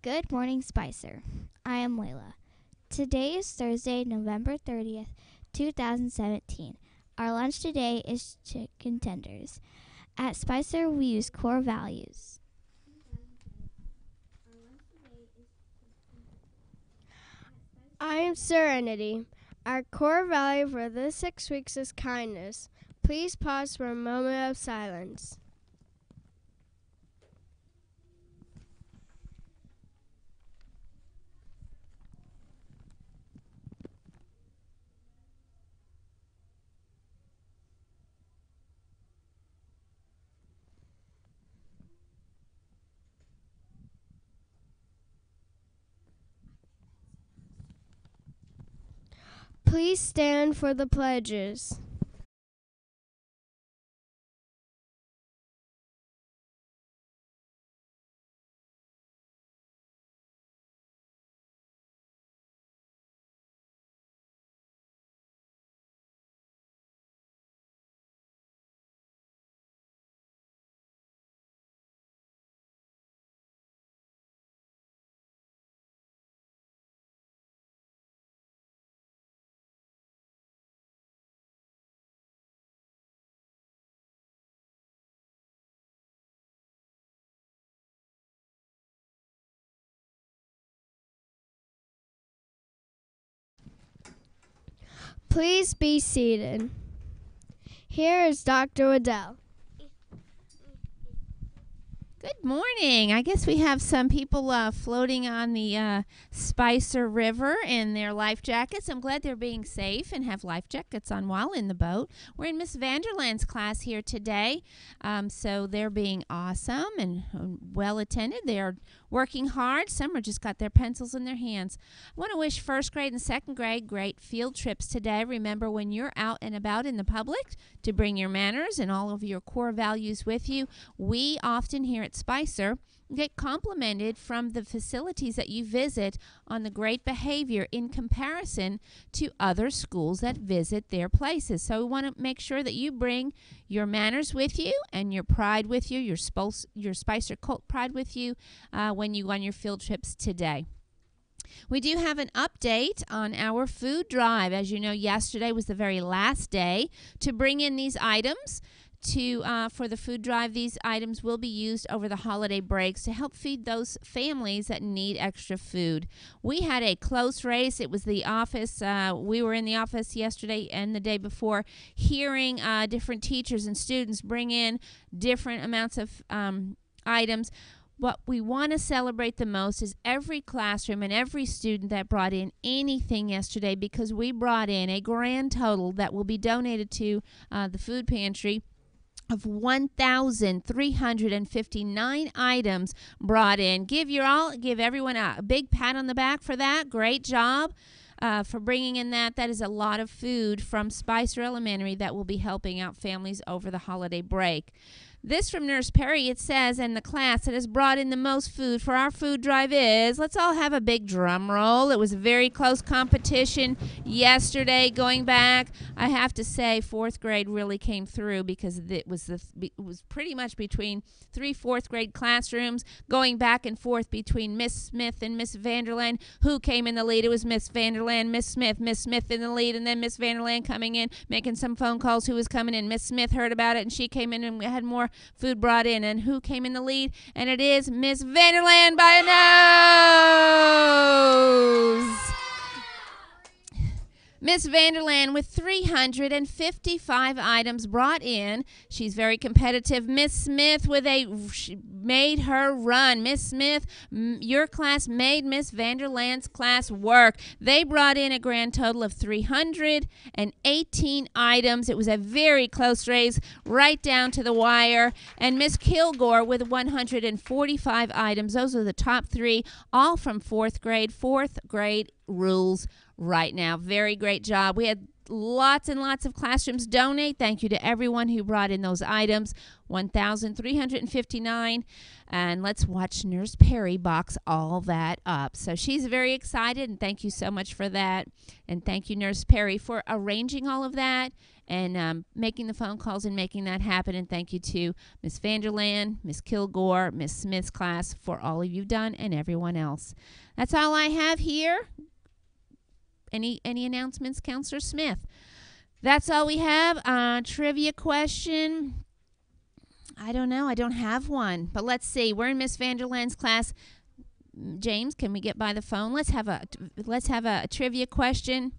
Good morning, Spicer. I am Layla. Today is Thursday, November 30th, 2017. Our lunch today is chicken tenders. At Spicer, we use core values. I am Serenity. Our core value for this 6 weeks is kindness. Please pause for a moment of silence. Please stand for the pledges. Please be seated. Here is Dr. Waddell. Good morning. I guess we have some people floating on the Spicer River in their life jackets. I'm glad they're being safe and have life jackets on while in the boat. We're in Miss Vanderland's class here today, so they're being awesome and well attended. They are working hard. Some are just got their pencils in their hands. I want to wish first grade and second grade great field trips today. Remember, when you're out and about in the public, to bring your manners and all of your core values with you. We often here at Spicer get complimented from the facilities that you visit on the great behavior in comparison to other schools that visit their places. So we want to make sure that you bring your manners with you and your pride with you, your Spicer cult pride with you when you go on your field trips today. We do have an update on our food drive. As you know, yesterday was the very last day to bring in these items for the food drive. These items will be used over the holiday breaks to help feed those families that need extra food. We had a close race. It was the office. We were in the office yesterday and the day before hearing different teachers and students bring in different amounts of items. What we want to celebrate the most is every classroom and every student that brought in anything yesterday, because we brought in a grand total that will be donated to the food pantry of 1,359 items brought in. Give everyone a big pat on the back for that. Great job for bringing in that. That is a lot of food from Spicer Elementary that will be helping out families over the holiday break. This from Nurse Perry, it says, and the class that has brought in the most food for our food drive is, let's all have a big drum roll. It was a very close competition yesterday. Going back, I have to say fourth grade really came through, because it was pretty much between 3 fourth grade classrooms, going back and forth between Miss Smith and Miss Vanderland. Who came in the lead? It was Miss Vanderland, Miss Smith in the lead, and then Miss Vanderland coming in, making some phone calls who was coming in. Miss Smith heard about it, and she came in and we had more food brought in. And who came in the lead? And it is Miss Vanderland by a nose. Miss Vanderland with 355 items brought in. She's very competitive. Miss Smith she made her run. Miss Smith, your class made Miss Vanderland's class work. They brought in a grand total of 318 items. It was a very close race, right down to the wire. And Miss Kilgore with 145 items. Those are the top three, all from fourth grade. Fourth grade rules right now. Very great job. We had lots and lots of classrooms donate. Thank you to everyone who brought in those items. 1,359. And let's watch Nurse Perry box all that up. So she's very excited, and thank you so much for that. And thank you, Nurse Perry, for arranging all of that and making the phone calls and making that happen. And thank you to Miss Vanderland, Miss Kilgore, Miss Smith's class for all of you've done and everyone else. That's all I have here. Any announcements, Counselor Smith? That's all we have. Trivia question. I don't know. I don't have one. But let's see. We're in Miss Vanderland's class. James, can we get by the phone? Let's have a trivia question.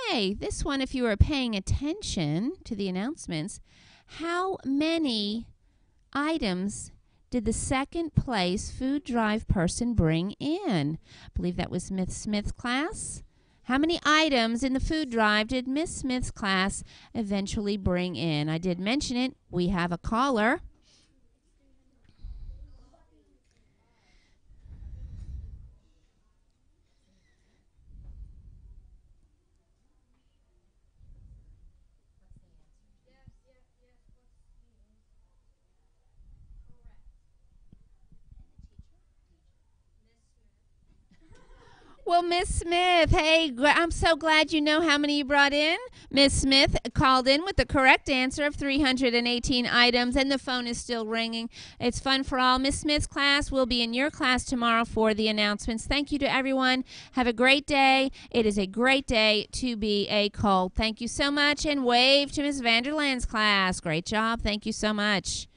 Okay, this one, if you were paying attention to the announcements, how many items did the second place food drive person bring in? I believe that was Miss Smith's class. How many items in the food drive did Miss Smith's class eventually bring in? I did mention it. We have a caller. Well, Miss Smith, hey, I'm so glad you know how many you brought in. Miss Smith called in with the correct answer of 318 items, and the phone is still ringing. It's fun for all. Miss Smith's class will be in your class tomorrow for the announcements. Thank you to everyone. Have a great day. It is a great day to be a Colt. Thank you so much, and wave to Miss Vanderland's class. Great job. Thank you so much.